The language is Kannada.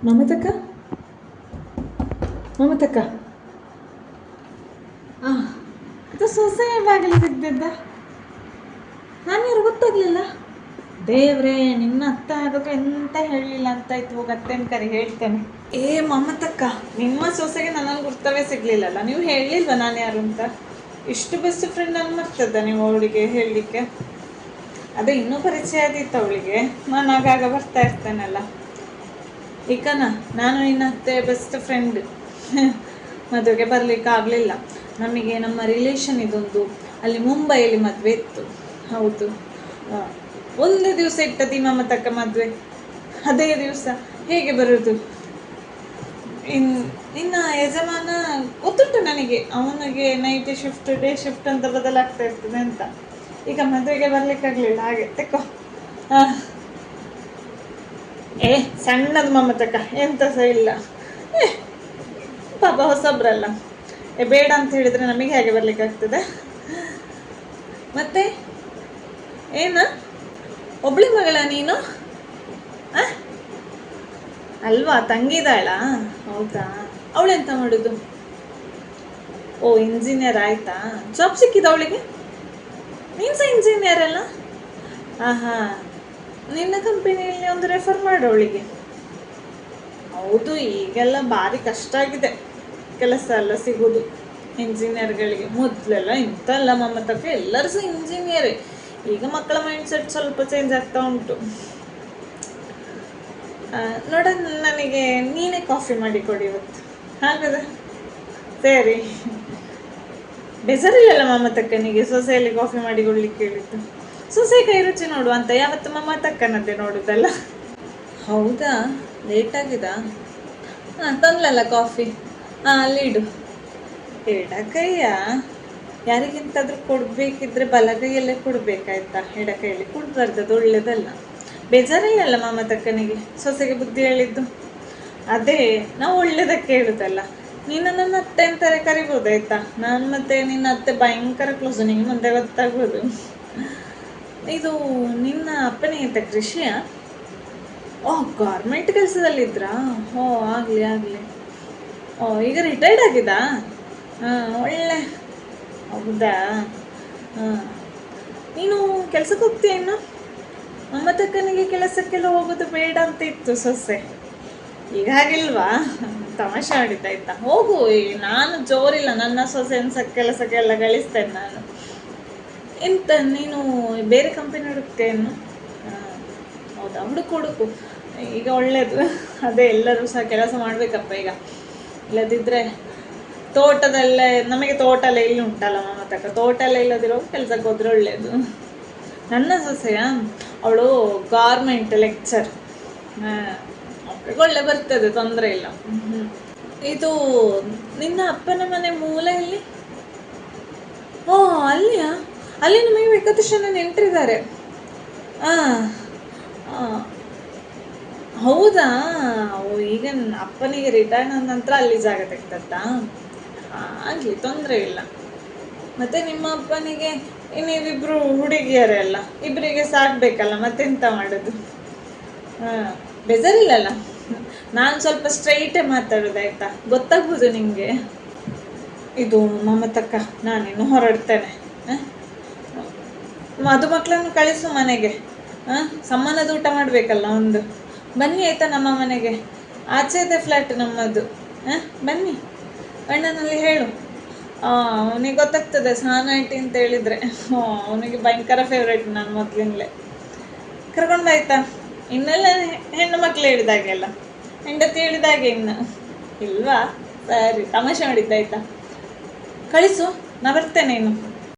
ಮಮತಕ್ಕ ಮಮತಕ್ಕ ಇದು ಸೊಸೆ ಬಾಗಿಲು ತೆಗ್ದಿದ್ದ. ನಾನು ಯಾರು ಗೊತ್ತಾಗ್ಲಿಲ್ಲ. ದೇವ್ರೇ, ನಿನ್ನ ಅತ್ತ ಆಗೋದ್ರೆ ಎಂತ ಹೇಳಲಿಲ್ಲ ಅಂತ ಇತ್ತು. ಹೋಗಿ ಅತ್ತೆನ ಕರಿ ಹೇಳ್ತೇನೆ. ಮಮತಕ್ಕ, ನಿಮ್ಮ ಸೊಸೆಗೆ ನನ್ನಲ್ಲಿ ಗುರ್ತವೇ ಸಿಗ್ಲಿಲ್ಲಲ್ಲ. ನೀವು ಹೇಳಲಿಲ್ವ ನಾನು ಯಾರು ಅಂತ? ಇಷ್ಟು ಬೆಸ್ಟ್ ಫ್ರೆಂಡ್ ಅನ್ನು ಮರ್ತದ ನೀವು ಅವಳಿಗೆ ಹೇಳಲಿಕ್ಕೆ? ಅದೇ ಇನ್ನೂ ಪರಿಚಯ ಆದಿತ್ತು ಅವಳಿಗೆ. ನಾನು ಆಗಾಗ ಬರ್ತಾ ಇರ್ತೇನಲ್ಲ. ಈಕನ ನಾನು ನಿನ್ನ ಅತ್ತೆ ಬೆಸ್ಟ್ ಫ್ರೆಂಡ್. ಮದುವೆಗೆ ಬರ್ಲಿಕ್ಕೆ ಆಗಲಿಲ್ಲ ನಮಗೆ. ನಮ್ಮ ರಿಲೇಷನ್ ಇದೊಂದು ಅಲ್ಲಿ ಮುಂಬೈಯಲ್ಲಿ ಮದುವೆ ಇತ್ತು. ಹೌದು, ಒಂದೇ ದಿವಸ ಇಟ್ಟತಿ ಮಮತಕ್ಕ ಮದುವೆ. ಅದೇ ದಿವಸ ಹೇಗೆ ಬರೋದು? ಇನ್ನು ಯಜಮಾನ ಗೊತ್ತುಂಟು ನನಗೆ, ಅವನಿಗೆ ನೈಟ್ ಶಿಫ್ಟ್ ಡೇ ಶಿಫ್ಟ್ ಅಂತ ಬದಲಾಗ್ತಾ ಇರ್ತದೆ ಅಂತ. ಈಗ ಮದುವೆಗೆ ಬರ್ಲಿಕ್ಕಾಗಲಿಲ್ಲ. ಹಾಗೆ ತೆಕ್ಕೋ. ಸಣ್ಣದು ಮಮತಕ್ಕ, ಎಂತ ಸಹ ಇಲ್ಲ. ಪಾಪ ಹೊಸಬ್ರಲ್ಲ. ಬೇಡ ಅಂತ ಹೇಳಿದ್ರೆ ನಮಗೆ ಹೇಗೆ ಬರ್ಲಿಕ್ಕಾಗ್ತದೆ? ಮತ್ತೆ ಏನ ಒಬ್ಳಿ ಮಗಳ ನೀನು? ಅಲ್ವಾ, ತಂಗಿದಾಳ? ಹೌದಾ, ಅವಳೆಂತ ಮಾಡುದು? ಇಂಜಿನಿಯರ್ ಆಯ್ತಾ? ಜಾಬ್ ಸಿಕ್ಕಿದ ಅವಳಿಗೆ? ನೀನು ಸಹ ಇಂಜಿನಿಯರ್ ಅಲ್ಲ? ನಿನ್ನ ಕಂಪನಿಯಲ್ಲಿ ಒಂದು ರೆಫರ್ ಮಾಡು ಅವಳಿಗೆ. ಹೌದು, ಈಗೆಲ್ಲ ಭಾರಿ ಕಷ್ಟ ಆಗಿದೆ ಕೆಲಸ ಎಲ್ಲ ಸಿಗೋದು ಇಂಜಿನಿಯರ್ಗಳಿಗೆ. ಮೊದಲೆಲ್ಲ ಇಂಥ ಅಲ್ಲ ಮಮತಕ್ಕ, ಎಲ್ಲರೂ ಸಹ ಇಂಜಿನಿಯರೇ. ಈಗ ಮಕ್ಕಳ ಮೈಂಡ್ ಸೆಟ್ ಸ್ವಲ್ಪ ಚೇಂಜ್ ಆಗ್ತಾ ಉಂಟು. ನೋಡ, ನನಗೆ ನೀನೇ ಕಾಫಿ ಮಾಡಿ ಕೊಡಿ ಇವತ್ತು. ಹಾಗದ ಸರಿ. ಬೇಜಾರಿಲ್ಲಲ್ಲ ಮಮತಕ್ಕನಿಗೆ ಸೊಸೆಯಲ್ಲಿ ಕಾಫಿ ಮಾಡಿ ಕೊಡ್ಲಿಕ್ಕೆ ಹೇಳಿದ್ದು? ಸೊಸೆ ಕೈ ರುಚಿ ನೋಡುವ ಅಂತ ಯಾವತ್ತು ಮಮತಕ್ಕನದ್ದೇ ನೋಡುದಲ್ಲ. ಹೌದಾ, ಲೇಟ್ ಆಗಿದ? ತಂದ್ಲಲ್ಲ ಕಾಫಿ. ಅಲ್ಲಿ ಇಡು. ಎಡಕೈಯ? ಯಾರಿಗಿಂತಾದ್ರೂ ಕೊಡ್ಬೇಕಿದ್ರೆ ಬಲಗೈಯಲ್ಲೇ ಕೊಡ್ಬೇಕಾಯ್ತಾ? ಎಡಕೈಯಲ್ಲಿ ಕೊಡ್ಬಾರ್ದು, ಅದು ಒಳ್ಳೇದಲ್ಲ. ಬೇಜಾರಿಲ್ಲಲ್ಲ ಮಮತಕ್ಕನಿಗೆ ಸೊಸೆಗೆ ಬುದ್ಧಿ ಹೇಳಿದ್ದು? ಅದೇ ನಾವು ಒಳ್ಳೇದಕ್ಕೆ ಹೇಳುದಲ್ಲ. ನೀನು ನನ್ನ ಅತ್ತೆ ಅಂತಾರೆ ಕರಿಬೋದಾಯ್ತಾ? ನಾನು ಮತ್ತೆ ನಿನ್ನ ಅತ್ತೆ ಭಯಂಕರ ಕ್ಲೋಸ್, ನಿಂಗೆ ಮುಂದೆ ಗೊತ್ತಾಗ್ಬೋದು. ಇದು ನಿನ್ನ ಅಪ್ಪನಿಗೆ ಅಂತ ಕೃಷಿಯ? ಗೌರ್ಮೆಂಟ್ ಕೆಲಸದಲ್ಲಿದ್ರಾ? ಆಗಲಿ. ಈಗ ರಿಟೈರ್ಡ್ ಆಗಿದಾ? ಒಳ್ಳೆ. ಹೌದಾ? ನೀನು ಕೆಲ್ಸಕ್ಕೆ ಹೋಗ್ತೀಯ ಇನ್ನು? ಮಮತಕ್ಕನಿಗೆ ಕೆಲಸಕ್ಕೆಲ್ಲ ಹೋಗೋದು ಬೇಡ ಅಂತ ಇತ್ತು ಸೊಸೆ. ಈಗ ಹಾಗಿಲ್ವಾ? ತಮಾಷೆ ಆಡಿದ್ದಾಯ್ತಾ? ಹೋಗು. ನಾನು ಜೋರಿಲ್ಲ, ನನ್ನ ಸೊಸೆ ಕೆಲಸಕ್ಕೆಲ್ಲ ಗಳಿಸ್ತೇನೆ ನಾನು. ಎಂತ ನೀನು ಬೇರೆ ಕಂಪನಿ ಹುಡುಕ್ತೇನು? ಹೌದಾ, ಹುಡುಕು. ಈಗ ಒಳ್ಳೇದು. ಅದೇ, ಎಲ್ಲರೂ ಸಹ ಕೆಲಸ ಮಾಡಬೇಕಪ್ಪ ಈಗ. ಇಲ್ಲದಿದ್ದರೆ ತೋಟದಲ್ಲೇ, ನಮಗೆ ತೋಟ ಎಲ್ಲ ಇಲ್ಲಿ ಉಂಟಲ್ಲ ಮಮತಕ್ಕ, ತೋಟ ಎಲ್ಲ ಇಲ್ಲದಿರೋ ಕೆಲಸಕ್ಕೆ ಹೋದ್ರೆ ಒಳ್ಳೆಯದು. ನನ್ನ ಸೊಸೆಯ ಅವಳು ಗಾರ್ಮೆಂಟ್ ಲೆಕ್ಚರ್. ಅವಳಿಗೆ ಒಳ್ಳೆ ಬರ್ತದೆ, ತೊಂದರೆ ಇಲ್ಲ. ಇದು ನಿನ್ನ ಅಪ್ಪನ ಮನೆ ಮೂಲೆಯಲ್ಲಿ? ಅಲ್ಲಿಯಾ? ಅಲ್ಲಿ ನಮಗೆ ಬೇಕಾದಷ್ಟು ಜನ ನೆಂಟರಿದ್ದಾರೆ. ಹೌದಾ? ಈಗ ಅಪ್ಪನಿಗೆ ರಿಟೈರ್ಡ್ ಆದ ನಂತರ ಅಲ್ಲಿ ಜಾಗ ತೆಗ್ದತ್ತಾ? ಆಗಲಿ, ತೊಂದರೆ ಇಲ್ಲ. ಮತ್ತೆ ನಿಮ್ಮ ಅಪ್ಪನಿಗೆ ನೀವಿಬ್ರು ಹುಡುಗಿಯರೆಲ್ಲ, ಇಬ್ಬರಿಗೆ ಸಾಕ್ಬೇಕಲ್ಲ, ಮತ್ತೆಂತ ಮಾಡೋದು? ಬೇಜಾರಿಲ್ಲಲ್ಲ? ನಾನು ಸ್ವಲ್ಪ ಸ್ಟ್ರೈಟೇ ಮಾತಾಡೋದಾಯ್ತಾ? ಗೊತ್ತಾಗ್ಬೋದು ನಿಮಗೆ. ಇದು ಮಮತಕ್ಕ, ನಾನಿನ್ನು ಹೊರಡ್ತೇನೆ. ಮದುಮಕ್ಕಳನ್ನು ಕಳಿಸು ಮನೆಗೆ. ಸಮಾನದ ಊಟ ಮಾಡಬೇಕಲ್ಲ ಒಂದು. ಬನ್ನಿ ಆಯ್ತಾ ನಮ್ಮ ಮನೆಗೆ. ಆಚೆ ಇದೆ ಫ್ಲ್ಯಾಟ್ ನಮ್ಮದು. ಬನ್ನಿ. ಅಣ್ಣನಲ್ಲಿ ಹೇಳು, ಅವನಿಗೆ ಗೊತ್ತಾಗ್ತದೆ ಸ್ನಾನ ಆಂಟಿ ಅಂತ ಹೇಳಿದರೆ. ಅವನಿಗೆ ಭಯಂಕರ ಫೇವ್ರೇಟ್ ನಾನು ಮೊದಲಿಂದಲೇ. ಕರ್ಕೊಂಡಾಯ್ತಾ? ಇನ್ನೆಲ್ಲ ಹೆಣ್ಣು ಮಕ್ಕಳು ಹೇಳಿದಾಗೆಲ್ಲ, ಹೆಂಡತಿ ಹೇಳಿದಾಗೆ ಇನ್ನು ಇಲ್ವಾ? ಸರಿ, ತಮಾಷೆ ಮಾಡಿದ್ದಾಯ್ತಾ? ಕಳಿಸು, ನಾ ಬರ್ತೇನೆ ಇನ್ನು.